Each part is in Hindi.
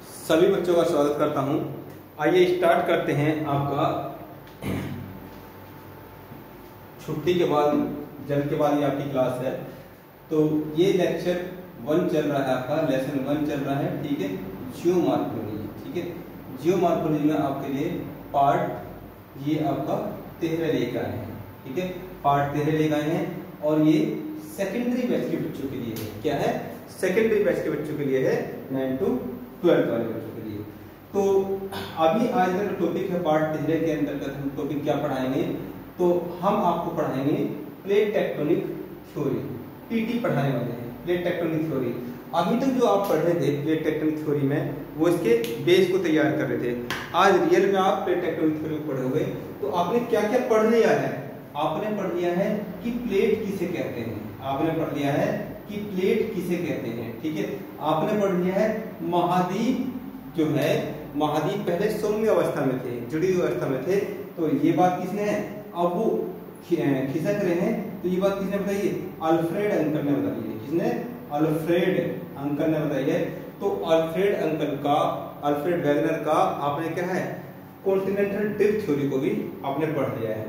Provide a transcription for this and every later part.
सभी बच्चों का स्वागत करता हूं। आइए स्टार्ट करते हैं। आपका छुट्टी के बाद, जल के बाद ये आपकी क्लास है। तो ये लेक्चर 1 चल रहा है, आपका लेसन 1 चल रहा है। ठीक है, जियोमॉर्फोलॉजी। ठीक है, जियोमॉर्फोलॉजी में आपके लिए पार्ट ये आपका 13 लेकर आए हैं। ठीक है, पार्ट 13 लेकर आए हैं और ये सेकेंडरी बैच के बच्चों के लिए है। क्या है? सेकेंडरी बैच के बच्चों के लिए है, 9 to 12 वाले बच्चों के लिए। तो अभी आज का जो टॉपिक है पार्ट 13 के अंतर्गत हम टॉपिक क्या पढ़ाएंगे? तो हम आपको पढ़ाएंगे प्लेट टेक्टोनिक थ्योरी। पीटी पढ़ाने वाले हैं प्लेट टेक्टोनिक थ्योरी। अभी तक जो आप पढ़ रहे थे प्लेट टेक्टोनिक थ्योरी में, वो इसके बेस को तैयार कर रहे थे। आज रियल में आप प्लेट टेक्टोनिक थ्योरी को पढ़े हुए, तो आपने क्या क्या पढ़ लिया है? आपने पढ़ लिया है कि प्लेट किसे कहते हैं। आपने पढ़ लिया है कि प्लेट किसे कहते हैं। ठीक है, आपने पढ़ लिया है महाद्वीप जो है, महाद्वीप पहले सौम्य अवस्था में थे, जुड़ी हुई अवस्था में थे। तो ये बात किसने है? अब वो खिसक रहे हैं, तो ये बात किसने बताई है? अल्फ्रेड अंकल ने बताई है। किसने? अल्फ्रेड अंकल ने बताई है। तो अल्फ्रेड अंकल का, अल्फ्रेड वैगनर का आपने क्या है, कॉन्टिनेंटल ड्रिफ्ट थ्योरी को भी आपने पढ़ लिया है।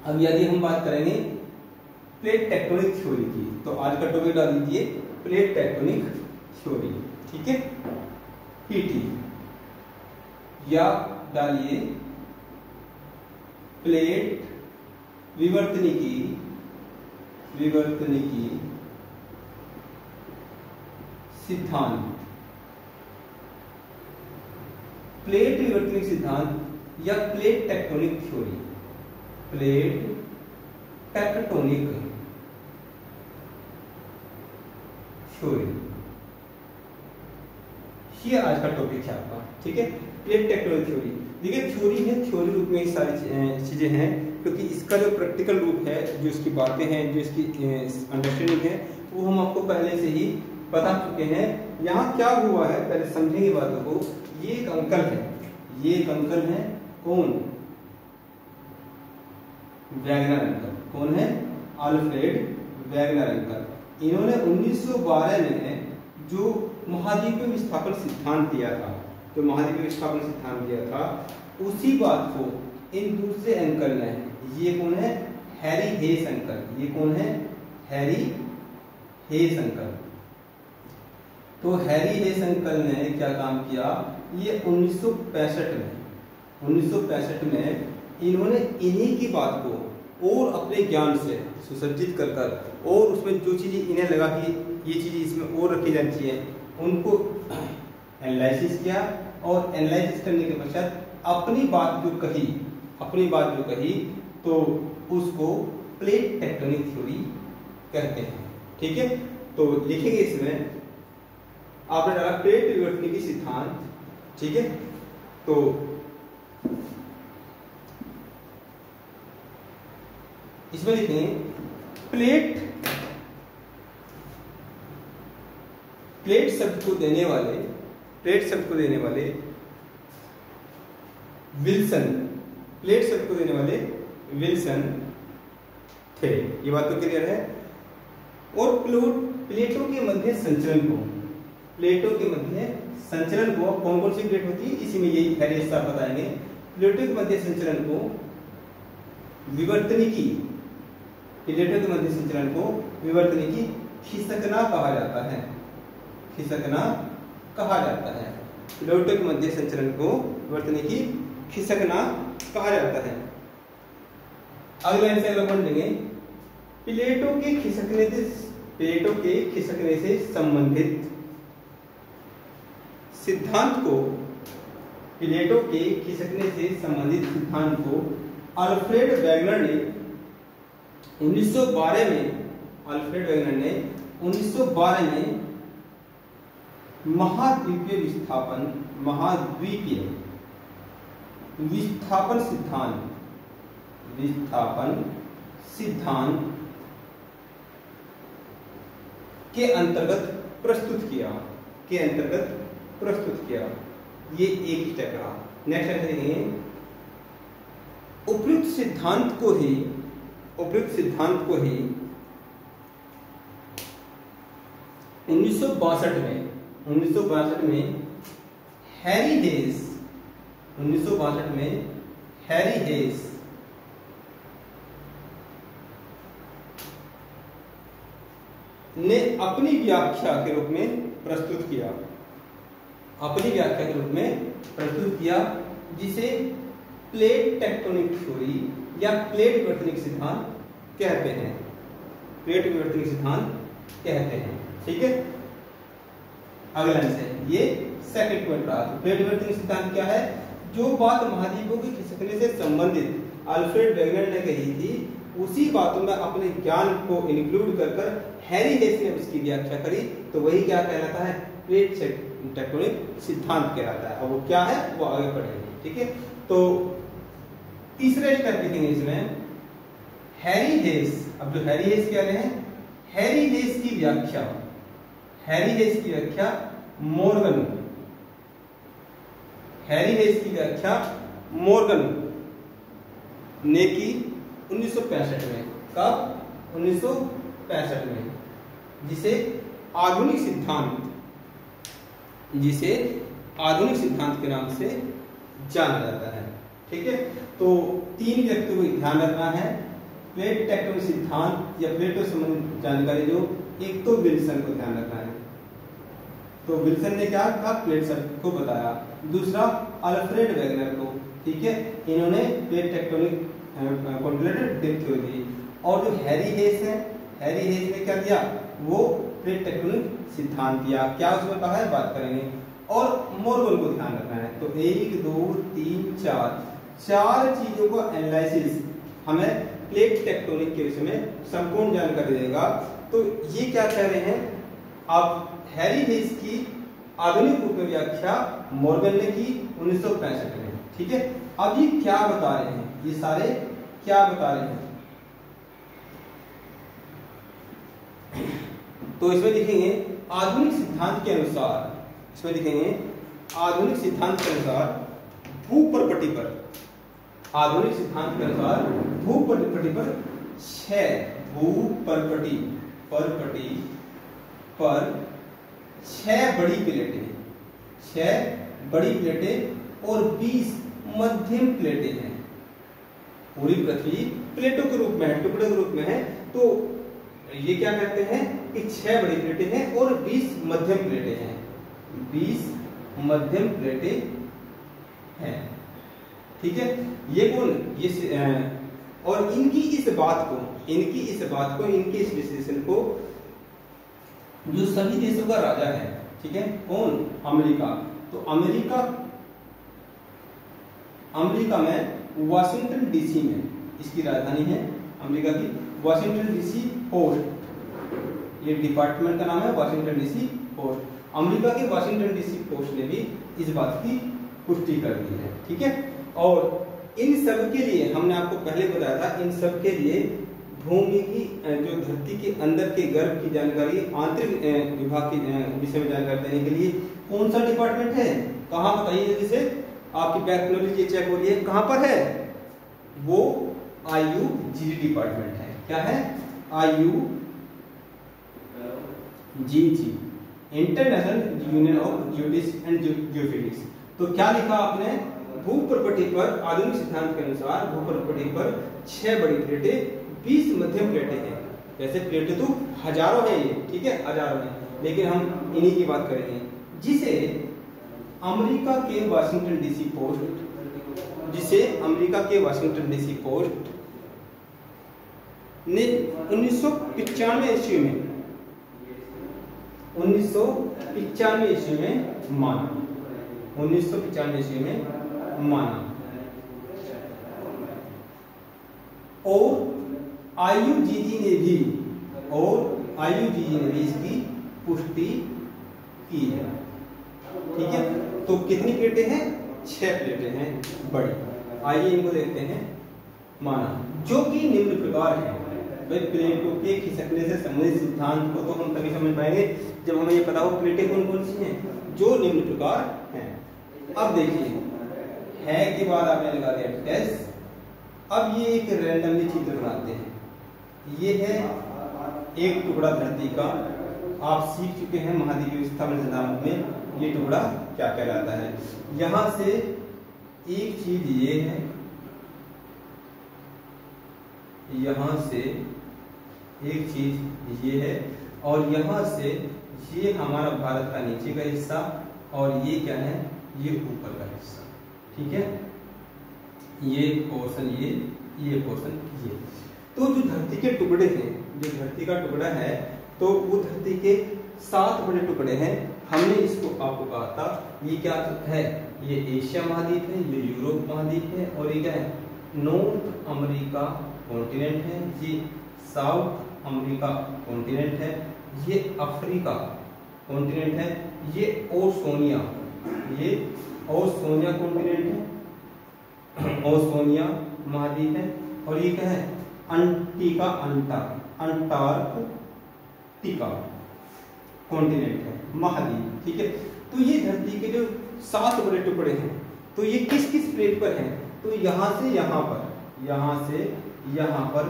अब यदि हम बात करेंगे प्लेट टेक्टोनिक थ्योरी की, तो आज का टॉपिक डाल दीजिए प्लेट टेक्टोनिक थ्योरी। ठीक है, पीटी, या डालिए प्लेट विवर्तनिकी सिद्धांत। प्लेट विवर्तनिक सिद्धांत या plate tectonic theory, plate tectonic theory, ये आज का टॉपिक है आपका। ठीक है, प्लेट टेक्टोनिक थ्योरी। देखिए थ्योरी है, थ्योरी रूप में सारी चीजें हैं, क्योंकि इसका जो प्रैक्टिकल रूप है, जो इसकी बातें हैं, जो इसकी अंडरस्टैंडिंग है, वो हम आपको पहले से ही बता चुके हैं। यहाँ क्या हुआ है पहले समझेंगे बातों को। ये एक अंकल है, ये एक अंकल है। कौन? Wagner uncle. कौन है? Alfred Wegener uncle. इन्होंने 1912 में जो महाद्वीप विस्थापन सिद्धांत दिया था, तो महाद्वीप विस्थापन सिद्धांत दिया था, उसी बात को इन दूसरे अंकल ने, ये कौन है? Harry हेस uncle. ये कौन है? Harry हेस uncle. तो हैरी हेस अंकल ने क्या काम किया? ये 1965 में इन्होंने इन्हीं की बात को और अपने ज्ञान से सुसज्जित कर और उसमें जो चीजें इन्हें लगा कि ये चीजें इसमें और रखी जानी चाहिए, उनको एनालिसिस किया और एनालिसिस करने के पश्चात अपनी बात जो कही, तो उसको प्लेट टेक्टोनिक थ्योरी कहते हैं। ठीक है, तो लिखेंगे इसमें आपने डाला प्लेट विवर्तनिकी सिद्धांत। ठीक है, तो इसमें लिखेंगे प्लेट शब्द को देने वाले विल्सन, प्लेट शब्द को देने वाले विल्सन थे। ये बात तो क्लियर है। और प्लेटों के मध्य संचलन को कौन कौन सी प्लेट होती है, इसी में यही हैरी हेस बताएंगे। प्लेटों के मध्य संचलन को विवर्तनिकी, खिसकना कहा जाता है। प्लेटों के मध्य संचलन को विवर्तनिकी खिसकना कहा जाता है। अगला लाइन से अगला पढ़ लेंगे। प्लेटों के खिसकने से संबंधित सिद्धांत को अल्फ्रेड वैगनर ने 1912 में महाद्वीपीय विस्थापन सिद्धांत के अंतर्गत प्रस्तुत किया। ये एक स्टेप रहा। नेक्स्ट स्टेप देखेंगे, उपयुक्त सिद्धांत को ही 1962 में हैरी हेस 1962 में हैरी हेस ने अपनी व्याख्या के रूप में प्रस्तुत किया, अपनी व्याख्या के रूप में प्रस्तुत किया, जिसे प्लेट टेक्टोनिक थ्योरी या प्लेट विवर्तनिक सिद्धांत कहते हैं, प्लेट विवर्तनिक सिद्धांत कहते हैं। ठीक है, अगला से ये सेकंड पॉइंट रहा। तो प्लेट विवर्तनिक सिद्धांत क्या है? जो बात महाद्वीपों की खिसकने से संबंधित अल्फ्रेड वेगनर ने कही थी, उसी बातों में अपने ज्ञान को इंक्लूड कर हैरी हेस ने उसकी व्याख्या करी, तो वही क्या कहलाता है? प्लेट टेक्टोनिक सिद्धांत कहलाता है। और वो क्या है वो आगे पढ़ेंगे। ठीक है, तो तीसरे स्टेप लिखेंगे इसमें हैरी हेस। अब जो हैरी हेस कह रहे हैं, हैरी हेस की व्याख्या, हैरी हेस की व्याख्या मॉर्गन, हैरी हेस की व्याख्या मॉर्गन ने की 1965 में। कब? 1965 में, जिसे आधुनिक सिद्धांत, जिसे आधुनिक सिद्धांत के नाम से जाना जाता है। ठीक है, तो तीन व्यक्तियों को ध्यान रखना है प्लेट टेक्टोनिक सिद्धांत या प्लेटो संबंधित जानकारी। जो एक तो विल्सन को ध्यान रखना है, तो विल्सन ने क्या कहा? प्लेट सर्किट को बताया। दूसरा अल्फ्रेड वेगनर को, ठीक है, इन्होंने plate tectonic continental drift theory दी। और जो हैरी हेस है, हैरी हेस ने क्या दिया? वो प्लेट टेक्टोनिक सिद्धांत दिया। क्या उसमें कहा है बात करेंगे। और मॉर्गन को ध्यान रखना है। तो 1 2 3 4 चार चीजों को एनालिसिस हमें प्लेट टेक्टोनिक के विषय में संपूर्ण जानकारी देगा। तो ये क्या कह रहे हैं? अब हैरी हेस की आधुनिक रूप में व्याख्या मॉर्गन ने की 1965 में। ठीक है, अब ये क्या बता रहे हैं? ये सारे क्या बता रहे हैं? तो इसमें लिखेंगे आधुनिक सिद्धांत के अनुसार, इसमें लिखेंगे आधुनिक सिद्धांत के अनुसार भूप्रपटी पर, आधुनिक सिद्धांत के अनुसार भूप्रपटी पर 6 भूप्रपटी परपटी पर 6 बड़ी प्लेटें, 6 बड़ी प्लेटें और 20 मध्यम प्लेटें हैं। पूरी पृथ्वी प्लेटों के रूप में है, टुकड़े के रूप में है। तो ये क्या कहते हैं कि 6 बड़ी प्लेटें हैं और 20 मध्यम प्लेटें हैं, 20 मध्यम प्लेटें हैं। ठीक है, ये कौन? ये और इनकी इस बात को, इनकी इस बात को, इनके इस विश्लेषण को जो सभी देशों का राजा है, ठीक है, कौन? अमेरिका। तो अमेरिका में वाशिंगटन डीसी में, इसकी राजधानी है अमेरिका की वाशिंगटन डीसी पोस्ट, ये डिपार्टमेंट का नाम है वाशिंगटन डीसी पोस्ट। अमेरिका की वाशिंगटन डीसी पोस्ट ने भी इस बात की पुष्टि कर दी है। ठीक है, और इन सब के लिए हमने आपको पहले बताया था, इन सब के लिए भूमि की जो धरती के अंदर के गर्भ की जानकारी, आंतरिक विभाग के विषय में जानकारी देने के लिए कौन सा डिपार्टमेंट है? कहाँ बताइए जल्दी से, आपकी बैक नॉलेज ये चेक हो रही है, कहाँ पर है? वो IUGG डिपार्टमेंट है। क्या है? IUGG, international union of geodetics and geophysics. तो क्या लिखा आपने? भूप्रपटी पर आधुनिक सिद्धांत के अनुसार भूप्रपटी पर 6 बड़ी प्लेटें, 20 मध्यम प्लेटें हैं। वैसे प्लेटें तो हजारों हैं ये, ठीक है, हजारों हैं, लेकिन हम इन्हीं की बात करेंगे। जिसे अमेरिका के वाशिंगटन डीसी पोस्ट, जिसे अमेरिका के वाशिंगटन डीसी पोस्ट ने 1995 ईस्वी में, 1995 ईस्वी में माना, 1995 ईस्वी में माना। और IUGG ने भी, और IUGG ने भी इसकी पुष्टि की है। ठीक है, तो कितनी प्लेटें हैं? 6 प्लेटें हैं बड़ी। आइए इनको देखते हैं। माना, जो कि निम्न प्रकार है। भाई प्लेटों के खिसकने से संबंधित सिद्धांत को तो हम तभी समझ पाएंगे जब हमें ये पता हो प्लेटें कौन कौन सी हैं, जो निम्न प्रकार हैं। अब देखिए, है के बाद आपने लगा दिया टेस्ट। अब ये एक रैंडमली चित्र बनाते हैं। ये है एक टुकड़ा धरती का, आप सीख चुके हैं महाद्वीपीय विस्थापन सिद्धांत में ये टुकड़ा क्या कहलाता है। यहां से एक चीज ये है, यहां से एक चीज ये है, और यहां से ये हमारा भारत का नीचे का हिस्सा, और ये क्या है, ये ऊपर का हिस्सा। ठीक है, ये पोर्शन ये पोर्शन ये। तो जो धरती के टुकड़े हैं, जो धरती का टुकड़ा है, तो वो धरती के 7 बड़े टुकड़े हैं। हमने इसको आपको कहा था ये क्या है, ये एशिया महाद्वीप है, ये यूरोप महाद्वीप है, और ये क्या है, नॉर्थ अमेरिका कॉन्टिनेंट है, ये साउथ अमेरिका कॉन्टिनेंट है, ये अफ्रीका कॉन्टिनेंट है, ये ओशनिया कॉन्टिनेंट है, ओशनिया महाद्वीप है, और ये क्या है, अंटार्कटिका कॉन्टिनेंट है, महाद्वीप। ठीक है, तो ये धरती के जो 7 बड़े टुकड़े हैं, तो ये किस किस प्लेट पर हैं, तो यहाँ से यहाँ पर, यहाँ से यहाँ पर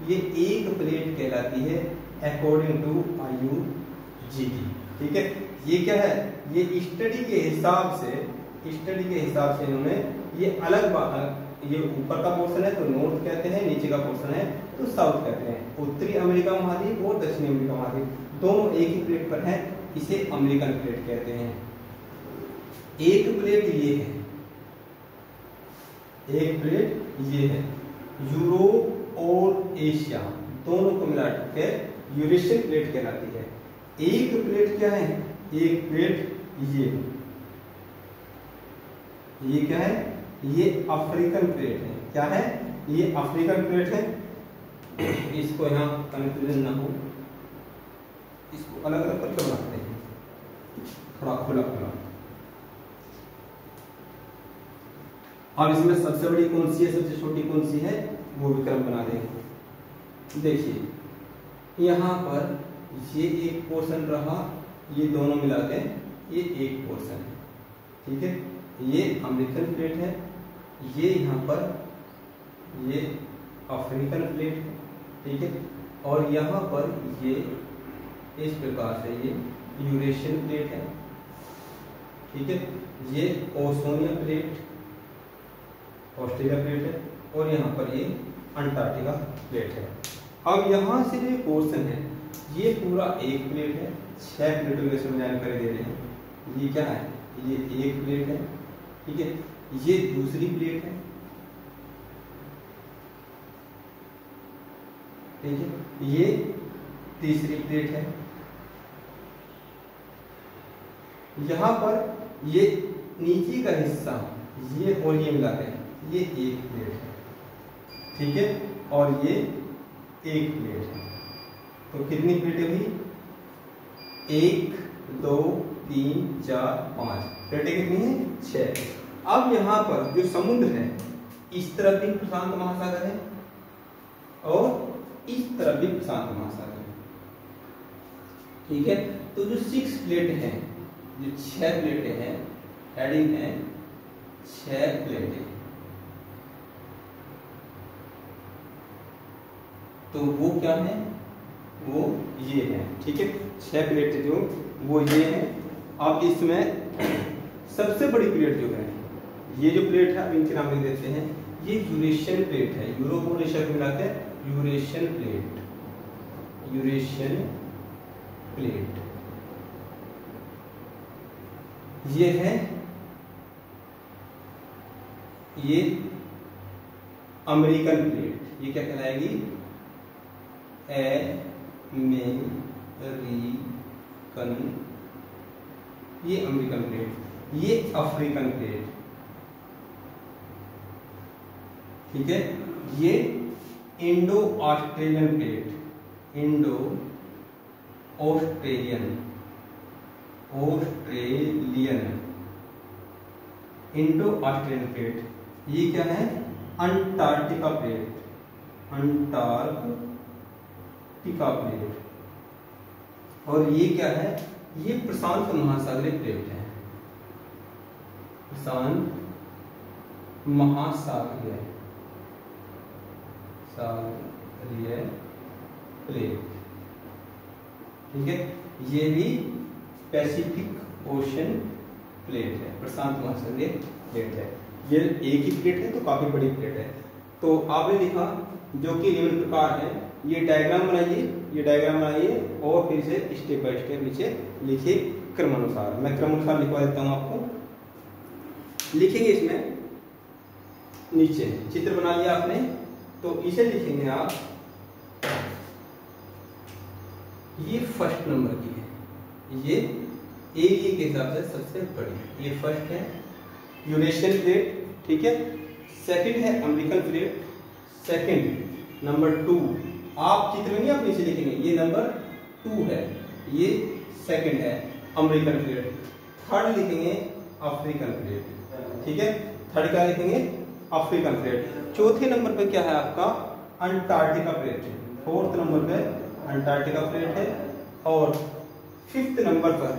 ये एक प्लेट कहलाती है अकॉर्डिंग टू IUGD। ठीक है, ये क्या है, ये स्टडी के हिसाब से इन्होंने ये अलग ये ऊपर का पोर्शन है तो नॉर्थ कहते हैं, नीचे का पोर्शन है तो साउथ कहते हैं। उत्तरी अमेरिका महाद्वीप और दक्षिणी अमेरिका महाद्वीप दोनों एक ही प्लेट पर हैं, इसे अमेरिकन प्लेट कहते हैं। एक प्लेट ये है, एक प्लेट ये है, यूरोप और एशिया दोनों को मिलाकर यूरेशियन प्लेट कहलाती है। एक प्लेट क्या है, एक प्लेट ये क्या है, ये अफ्रीकन प्लेट है। क्या है, ये अफ्रीकन प्लेट है। इसको यहाँ कंफ्यूजन ना हो, इसको अलग अलग करके बनाते हैं, थोड़ा खुला खुला। और इसमें सबसे बड़ी कौन सी है, सबसे छोटी कौन सी है, वो विक्रम बना देंगे। देखिए यहाँ पर ये एक पोर्शन रहा, ये दोनों मिलाते हैं ये एक पोर्शन है। ठीक है, ये अमेरिकन प्लेट है, ये यहाँ पर ये अफ्रीकन प्लेट है। ठीक है, और यहाँ पर ये इस प्रकार से ये यूरेशियन प्लेट है। ठीक है, ये ओशनिया प्लेट, ऑस्ट्रेलिया प्लेट है, और यहाँ पर ये अंटार्कटिका प्लेट है। अब यहाँ से जो पोर्शन है ये पूरा एक प्लेट है। 6 प्लेटों के बारे में जानकारी दे रहे हैं। ये क्या है, ये एक प्लेट है। ठीक है, ये दूसरी प्लेट है। ठीक है, ये तीसरी प्लेट है। यहाँ पर ये नीचे का हिस्सा ये और ये मिलाते हैं, ये एक प्लेट है। ठीक है, और ये एक प्लेट है। तो कितनी प्लेटें हुई, 1 2 3 4 5 प्लेटें कितनी हैं, 6। अब यहाँ पर जो समुद्र है, इस तरफ भी प्रशांत महासागर है और इस तरफ भी प्रशांत महासागर है। ठीक है, तो जो 6 प्लेट हैं, जो 6 प्लेटें हैं, हेडिंग है 6 प्लेटें, तो वो क्या है, वो ये है। ठीक है, 6 प्लेटें जो वो ये है। अब इसमें सबसे बड़ी प्लेट जो है, ये जो प्लेट है, अब इनके नाम लिख देते हैं, ये यूरेशियन प्लेट है। यूरोप और एशिया को मिलाकर यूरेशियन प्लेट, यूरेशियन प्लेट ये है, ये अमेरिकन प्लेट, ये क्या कहलाएगी, अमेरिकन, ये अमेरिकन प्लेट, ये अफ्रीकन प्लेट। ठीक है, ये Indo Australian plate, Indo Australian, Indo Australian plate. ये क्या है, अंटार्कटिका प्लेट, अंटार्कटिका प्लेट। और ये क्या है, ये प्रशांत महासागरीय प्लेट है, प्रशांत महासागरीय प्लेट। ठीक है। ये भी पैसिफिक ओशन प्लेट है, प्रशांत महासागरीय प्लेट है। ये एक ही प्लेट है तो काफी बड़ी प्लेट है। तो आपने लिखा जो कि निम्न प्रकार है, ये डायग्राम बनाइए और फिर से स्टेप बाय स्टेप नीचे लिखिए क्रमानुसार। मैं क्रमानुसार लिखवा देता हूं आपको। लिखेंगे इसमें नीचे चित्र बना लिया आपने, तो इसे लिखेंगे आप, ये फर्स्ट नंबर की है, ये एरिया के हिसाब से सबसे बड़ी, ये फर्स्ट है यूरेशियन प्लेट, ठीक है। सेकंड है अमेरिकन प्लेट, सेकंड नंबर 2, आप चित्र में नहीं आप नीचे लिखेंगे, ये नंबर 2 है, ये सेकंड है अमेरिकन प्लेट। थर्ड लिखेंगे अफ्रीकन प्लेट, ठीक है, थर्ड क्या लिखेंगे अफ्रीकन प्लेट। चौथे नंबर पे क्या है आपका अंटार्कटिका प्लेट, फोर्थ नंबर पे अंटार्कटिका प्लेट है, और फिफ्थ नंबर पर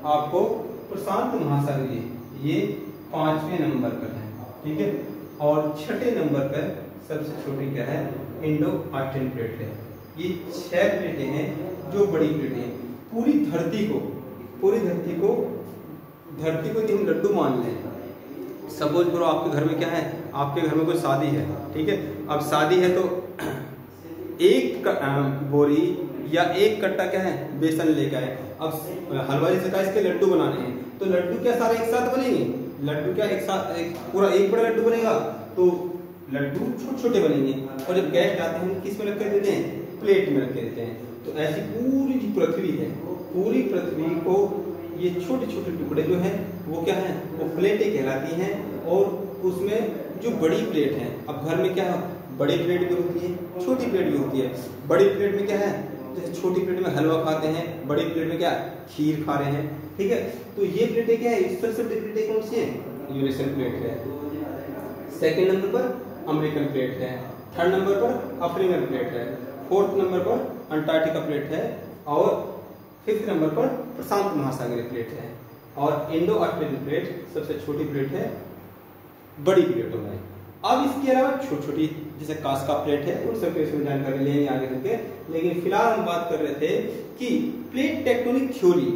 आपको प्रशांत महासागरीय, ये 5वें नंबर पर है, ठीक है। और छठे नंबर पर सबसे छोटी क्या है इंडो आर्कटिक प्लेट है। ये 6 प्लेटें हैं जो बड़ी प्लेटें हैं। पूरी धरती को हम लड्डू मान लें। सपोज करो आपके घर में क्या है, आपके घर में कोई शादी है, ठीक है। अब शादी है तो एक बोरी या एक कट्टा क्या है बेसन लेकर आए। अब हलवाई से कहा इसके लड्डू बनाने हैं, तो लड्डू क्या सारे एक साथ बनेंगे? लड्डू क्या एक साथ पूरा एक बड़ा लड्डू बनेगा? तो लड्डू छोटे छोटे बनेंगे। और जब गेस्ट आते हैं किस में रख कर देते हैं? प्लेट में रख के देते हैं। तो ऐसी पूरी जो पृथ्वी है, पूरी पृथ्वी को ये छोटे छोटे टुकड़े जो हैं वो क्या है, वो प्लेटें कहलाती हैं। और उसमें जो बड़ी प्लेट है, अब घर में क्या है, बड़ी प्लेट भी होती है, छोटी प्लेट भी होती है। बड़ी प्लेट में क्या है, जैसे छोटी प्लेट में हलवा खाते हैं, बड़ी प्लेट में क्या खीर खा रहे हैं, ठीक है। तो ये प्लेटें क्या है, सबसे बड़ी प्लेटें कौन सी है? यूरेशियन प्लेट है। सेकंड नंबर पर अमेरिकन प्लेट है, थर्ड नंबर पर अफ्रीकन प्लेट है, फोर्थ नंबर पर अंटार्कटिका प्लेट है, और फिफ्थ नंबर पर प्रशांत महासागरीय प्लेट है। और इंडो आर्कटिक प्लेट सबसे छोटी प्लेट है बड़ी प्लेटों में। अब इसके अलावा छोटी छोटी जैसे कास्का प्लेट है, उन सब के जानकारी लेंगे आगे चलके। लेकिन फिलहाल हम बात कर रहे थे कि प्लेट टेक्टोनिक थ्योरी,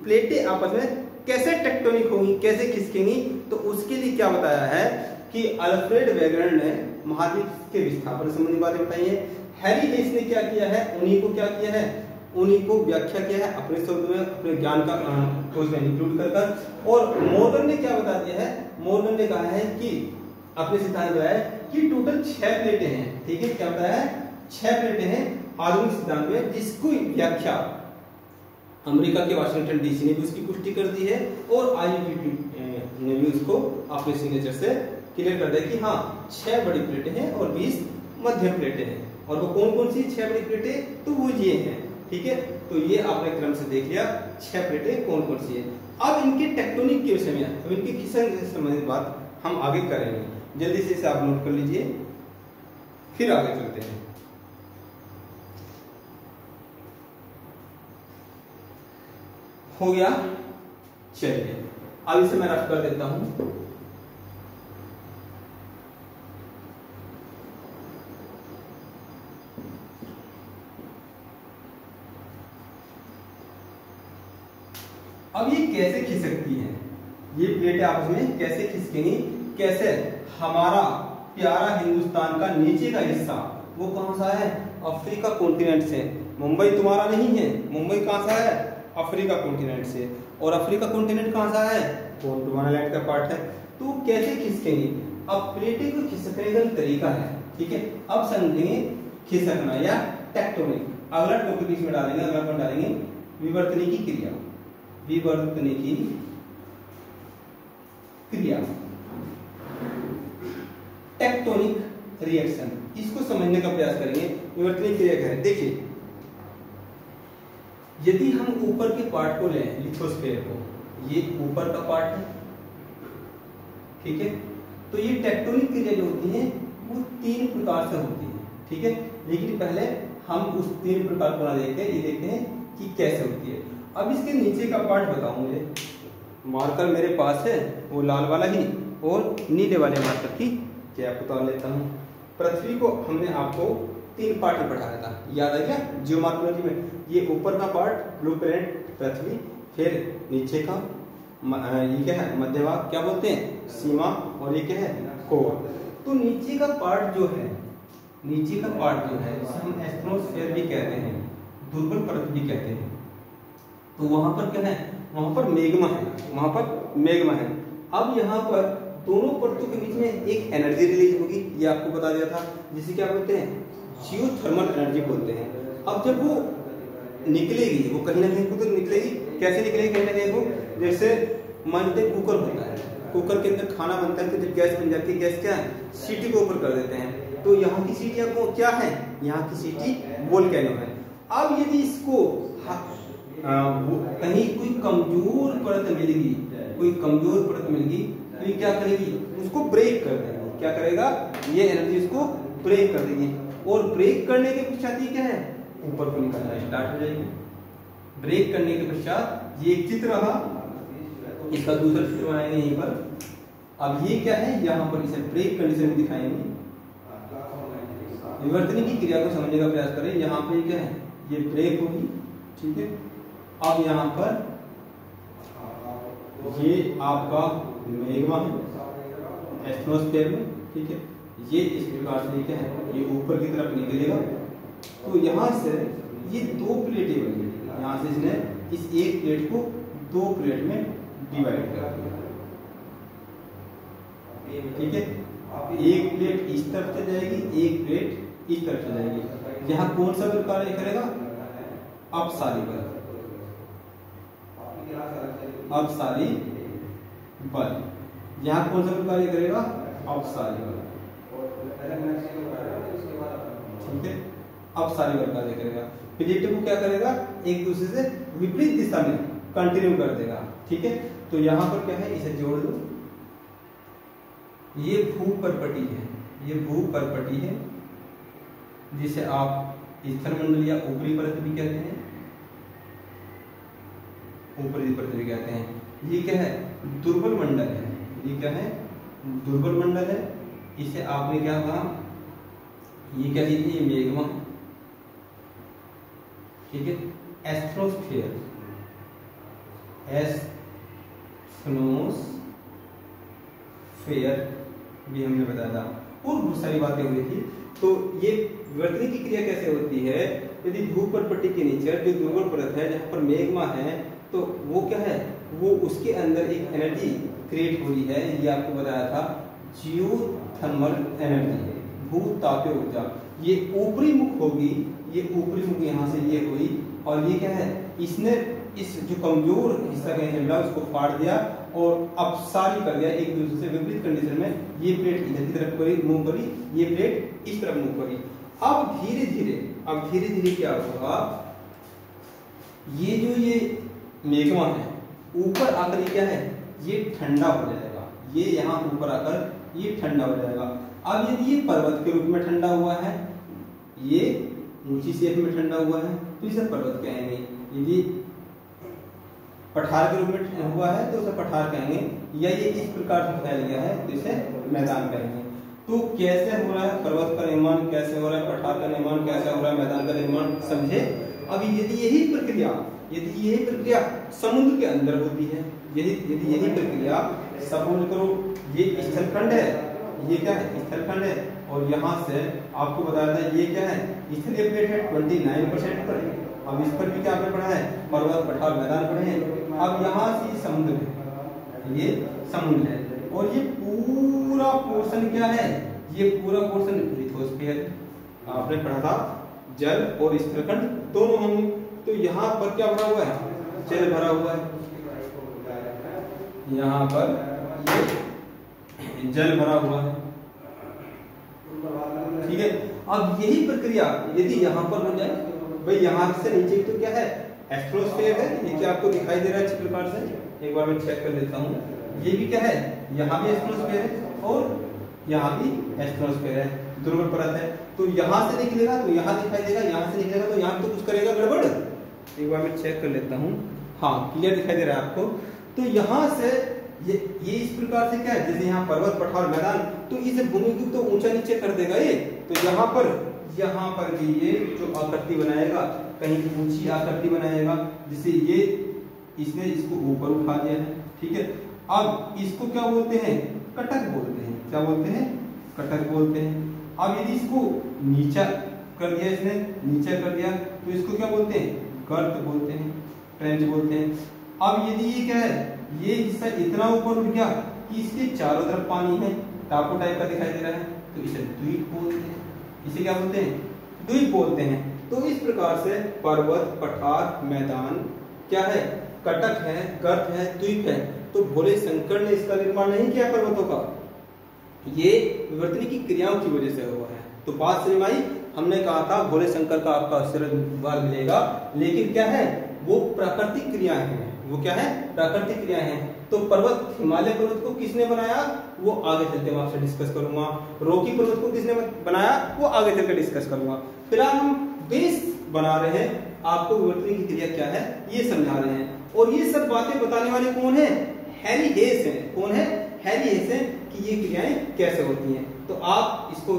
प्लेटें आपस में कैसे टेक्टोनिक होंगी, कैसे खिसकेंगी। तो उसके लिए क्या बताया है कि अल्फ्रेड वेगनर ने महाद्वीप के विस्थापन संबंधी बातें बताई है। हैरी हेस ने क्या किया है, उन्हीं को व्याख्या किया है अपने शब्द में, अपने ज्ञान का उसमें इंक्लूड कर। और मॉर्गन ने क्या बता दिया है, मॉर्गन ने कहा है कि अपने सिद्धांत बताया है कि टोटल 6 प्लेटें हैं, ठीक है। क्या बताया है? 6 प्लेटें हैं आधुनिक सिद्धांत में, जिसको व्याख्या अमेरिका के वाशिंगटन डीसी ने भी उसकी पुष्टि कर दी है, और IUPAC ने भी उसको अपने सिग्नेचर से क्लियर कर दिया कि हाँ 6 बड़ी प्लेटें हैं और 20 मध्यम प्लेटें हैं। और वो कौन कौन सी 6 बड़ी प्लेटें? तो वो ये हैं, ठीक है। तो ये आपने क्रम से देख लिया 6 प्लेटें कौन कौन सी है। अब इनके टेक्टोनिक के विषय में, अब इनके खिसकने से संबंधित बात हम आगे करेंगे। जल्दी से इसे आप नोट कर लीजिए, फिर आगे चलते हैं। हो गया, चलिए अब इसे मैं रफ कर देता हूं। अब ये कैसे खिसकती है, ये प्लेटें आपस में कैसे खिसकेंगी, कैसे हमारा प्यारा हिंदुस्तान का नीचे का हिस्सा वो कहां सा है? अफ्रीका कॉन्टिनेंट से। मुंबई तुम्हारा नहीं है, मुंबई कहां सा है? अफ्रीका कॉन्टिनेंट से। और अफ्रीका कॉन्टिनेंट कहां सा है? गोंडवानालैंड का पार्ट है। तो कैसे खिसकेंगी? अब प्लेटें को खिसकने का तरीका है, ठीक है। अब समझेंगे खिसकना या टेक्टोनिक। अगला टॉपिक इसमें डालेंगे, अगला पॉइंट डालेंगे विवर्तन की क्रिया। विवर्तन की क्रिया, टेक्टोनिक रिएक्शन, इसको समझने का प्रयास करेंगे। विवर्तन क्रिया क्या है? देखिए, यदि हम ऊपर के पार्ट को लें, लिथोस्फीयर को, ये ऊपर का पार्ट है, ठीक है। तो ये टेक्टोनिक क्रिया जो होती है वो 3 प्रकार से होती है, ठीक है। लेकिन पहले हम उस 3 प्रकार को ना देखते, ये देखते हैं कि कैसे होती है। अब इसके नीचे का पार्ट बताऊं, मुझे मार्कर मेरे पास है वो लाल वाला ही, और नीले वाले मार्कर की जय बता लेता हूं। पृथ्वी को हमने आपको 3 पार्ट में पढ़ाया था, याद आ गया जियोमॉर्फोलॉजी में। ये ऊपर का पार्ट ब्लू प्लेनेट पृथ्वी, फिर नीचे का ये क्या है मध्यभाग, क्या बोलते हैं सीमा, और ये क्या है कोर। तो नीचे का पार्ट जो है, नीचे का पार्ट जो है जिसे हम एस्ट्रोस्फीयर भी कहते हैं, दुर्बल परत भी कहते हैं। तो वहां पर क्या है, वहां पर मैग्मा है, वहां पर मैग्मा है। अब यहाँ पर दोनों परतों के बीच में एक एनर्जी रिलीज होगी, ये आपको बता दिया था, जिसे क्या बोलते हैं जियोथर्मल एनर्जी बोलते हैं। अब जब वो निकलेगी, वो कहीं ना कहीं तो निकलेगी, कैसे निकलेगी कहीं ना कहीं वो, जैसे मानते हैं कुकर होता है, कुकर के अंदर खाना बनता है, तो जब गैस बन जाती है, गैस क्या है सीटी को ऊपर कर देते हैं, तो यहाँ की सीटी आपको क्या है, यहाँ की सीटी वोल्केनो है। अब यदि इसको कहीं कोई कमजोर परत मिलेगी, कोई कमजोर परत मिलेगी, तो ये क्या करेगी, उसको ब्रेक कर देगी। क्या करेगा, ये एनर्जी इसको ब्रेक कर देगी, और ब्रेक करने के पश्चात ये क्या है ऊपर को निकलना स्टार्ट हो जाएगी। ब्रेक करने के पश्चात ये एक चित्र रहा, इसका दूसरा चित्र बनाएंगे यहीं पर। अब ये क्या है, यहाँ पर इसे ब्रेक कंडीशन में दिखाएंगे। विवर्तन की क्रिया को समझने का प्रयास करें। यहाँ पे क्या है, ये ब्रेक होगी, ठीक है। अब यहाँ पर ये आपका मैग्मा है एस्ट्रोस्फीयर में, ठीक है। ये इस प्रकार से क्या है, ये ऊपर की तरफ निकलेगा। तो यहाँ से ये 2 प्लेटें बनेंगी, यहाँ से इसने इस एक प्लेट को 2 प्लेट में डिवाइड कर दिया, ठीक है। एक प्लेट इस तरफ से जाएगी, एक प्लेट इस तरफ से जाएगी। यहाँ कौन सा बल कार्य करेगा, अपसारी बल, अपसारी बल। यहाँ कौन सा बल कार्य करेगा, अपसारी बल, ठीक है। अपसारी बल कार्य करेगा। प्लेट को क्या करेगा, एक दूसरे से विपरीत दिशा में कंटिन्यू कर देगा, ठीक है। तो यहाँ पर क्या है, इसे जोड़ दो। ये भूपर्पटी है, ये भूपर्पटी है, जिसे आप स्थलमंडल या ऊपरी परत भी कहते हैं, ऊपरी परत भी कहते हैं। ये क्या है, दुर्बल मंडल है, ये क्या है दुर्बल मंडल है। इसे आपने क्या कहा, ये क्या चीज है, ये मैग्मा, ठीक है। एस्ट्रोस्फीयर, एस्ट्रोस्फीयर भी हमने बताया था, और बहुत सारी बातें हुई थी। तो ये विवर्तन की क्रिया कैसे होती है, यदि भूपर्पटी के नीचे जो दुर्बल परत है, जहाँ पर मैग्मा है, तो वो क्या है, वो उसके अंदर एक एनर्जी क्रिएट हो रही है। ये आपको बताया था जियोथर्मल एनर्जी, भूतापीय ऊर्जा। ये ऊपरी मुख होगी, ये ऊपरी मुख यहाँ से ये हुई, और ये क्या है, इसने इस जो कमजोर हिस्सा का झंडा उसको फाड़ दिया और अपसारी कर दिया, एक दूसरे से विपरीत कंडीशन में। ये प्लेट इधर की तरफ करी, मूव करी, ये प्लेट इस तरफ मूव करी। अब धीरे धीरे क्या होगा, ये जो ये मैग्मा है ऊपर आकर ये क्या है, ये ठंडा हो जाएगा, ये यहाँ ऊपर आकर ये ठंडा हो जाएगा। अब यदि ये पर्वत के रूप में ठंडा हुआ है, ये ऊंची शेप में ठंडा हुआ है, तो इसे पर्वत कहेंगे। यदि पठार के रूप में हुआ है तो उसे पठार कहेंगे, या ये इस प्रकार से फैल गया है तो इसे मैदान कहेंगे। तो कैसे हो रहा है पर्वत का निर्माण, कैसे हो रहा है पठार का निर्माण, कैसे हो रहा है मैदान का निर्माण, समझे। अभी यदि यही प्रक्रिया समुद्र के अंदर होती है, यदि यही प्रक्रिया समुद्र करो, ये स्थलखंड है, ये क्या है स्थलखंड है, और यहाँ से आपको बताया था ये क्या है स्थलीय प्लेट है 29% पर। अब इस पर भी क्या आपने पढ़ा है, पर्वत पठार मैदान पढ़े हैं। अब यहाँ से समुद्र है, ये समुद्र है, और ये पूरा पोर्शन क्या है, ये पूरा पोर्शन लिथोस्फीयर आपने पढ़ा था, जल और स्थलखंड दोनों होंगे। तो यहाँ पर क्या भरा हुआ है, जल भरा हुआ है, यहाँ पर ये जल भरा हुआ है, ठीक है। अब यही प्रक्रिया यदि यहाँ पर हो जाए, भाई यहाँ से नीचे तो क्या है एस्ट्रोस्फीयर है, ये क्या आपको दिखाई दे रहा है अच्छी प्रकार से, एक बार मैं चेक कर लेता हूँ। ये भी क्या है, यहाँ भी एस्ट्रोस्फीयर है और यहाँ भी एस्ट्रोस्फीयर है, दुर्बल परत है। तो यहाँ से निकलेगा तो यहाँ दिखाई देगा, यहाँ से निकलेगा तो यहाँ तो कुछ करेगा गड़बड़। एक बार मैं चेक कर लेता हूँ, हाँ क्लियर दिखाई दे रहा है आपको। तो यहाँ से ये इस प्रकार से क्या है, जैसे यहाँ पर्वत पठार मैदान, तो इसे भूमि को तो ऊंचा नीचे कर देगा ये। तो यहाँ पर यहाँ पर भी ये जो आकृति बनाएगा, कहीं ऊंची आकृति बनाएगा, जिसे ये इसने इसको ऊपर उठा दिया है, ठीक है। अब इसको क्या बोलते हैं, कटक बोलते हैं। क्या बोलते हैं, कटक बोलते हैं। अब यदि इसको नीचा कर दिया, इसने नीचा कर दिया, तो इसको क्या बोलते हैं, गर्त बोलते हैं, ट्रेंच बोलते हैं। अब यदि ये क्या है, ये हिस्सा इतना ऊपर उठ गया कि इसके चारों तरफ पानी है, टापू टाइप का दिखाई दे रहा है, तो इसे द्वीप बोलते हैं। इसे क्या बोलते हैं, द्वीप बोलते हैं। तो इस प्रकार से पर्वत, पठार, मैदान क्या है, कटक है, गर्त है, द्वीप है। तो भोले शंकर ने इसका निर्माण नहीं किया पर्वतों का, ये विवर्तनी की क्रियाओं की वजह से हुआ है। तो बात समझ में आई। हमने कहा था भोले शंकर का आपका आशीर्वाद मिलेगा, लेकिन क्या है, वो प्राकृतिक क्रियाएं हैं। वो क्या है, प्राकृतिक क्रियाएं हैं। तो पर्वत, हिमालय पर्वत को किसने बनाया, वो आगे चलते मैं आपसे डिस्कस करूंगा। रोकी पर्वत को किसने बनाया, वो आगे चलकर डिस्कस करूंगा। फिलहाल हम बेस बना रहे हैं, आपको विवर्तनी की क्रिया क्या है ये समझा रहे हैं। और ये सब बातें बताने वाले कौन है, हैरी हेस हैं। कौन है, हैरी हेस हैं, कि ये क्रियाएं कैसे होती हैं। तो आप इसको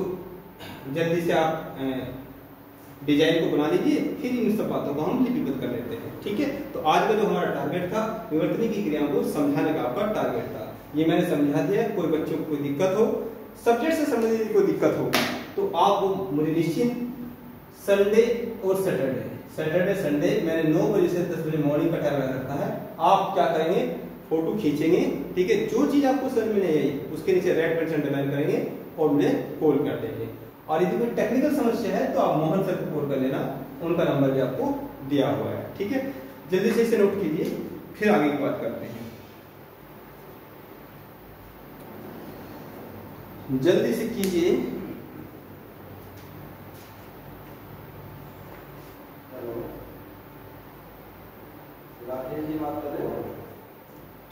जल्दी से आप डिजाइन को बना लीजिए, फिर इन सब बातों को हम लिपिबद्ध कर लेते हैं, ठीक है। तो आज का जो हमारा टारगेट था, विवर्तनी की क्रियाओं को समझाने का आपका टारगेट था, ये मैंने समझा दिया। कोई बच्चों को कोई दिक्कत हो, सब्जेक्ट से संबंधित कोई दिक्कत हो, तो आप वो मुझे निश्चिंत संडे और सैटरडे संडे मैंने 9 बजे से 10 बजे मॉर्निंग का टाइम रखा है। आप क्या करेंगे, फोटो खींचेंगे, ठीक है। जो चीज आपको समझ में नहीं आई उसके नीचे रेड पेन से अंडरलाइन करेंगे और मुझे कॉल कर देंगे। और यदि कोई टेक्निकल समस्या है तो आप मोहन सर को कॉल कर लेना, उनका नंबर भी आपको दिया हुआ है, ठीक है। जल्दी से इसे नोट कीजिए, फिर आगे की बात करते हैं। जल्दी से कीजिए।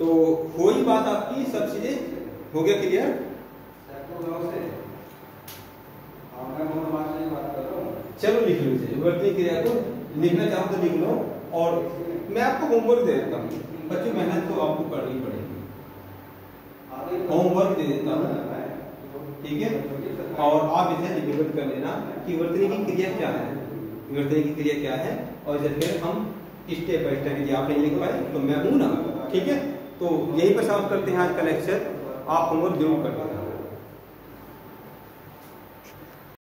तो हो ही बात आपकी, सब चीजें हो गया क्लियर। चलो लिख लीजिए, विवर्तनी क्रिया को लिखना चाहो तो लिख लो। और मैं आपको होमवर्क दे देता हूँ, बच्चों मेहनत तो आपको करनी पड़ेगी, होमवर्क दे देता हूँ, ठीक है। और आप इसे लिपिबद्ध कर लेना कि विवर्तनी की क्रिया क्या है, विवर्तनी की क्रिया क्या है। और जब फिर हम स्टेप बाय स्टेप, यदि आप नहीं लिख पाए तो मैं हूं ना, ठीक है। तो यही पर समाप्त करते हैं आज का लेक्चर। आप होमवर्क जरूर करें।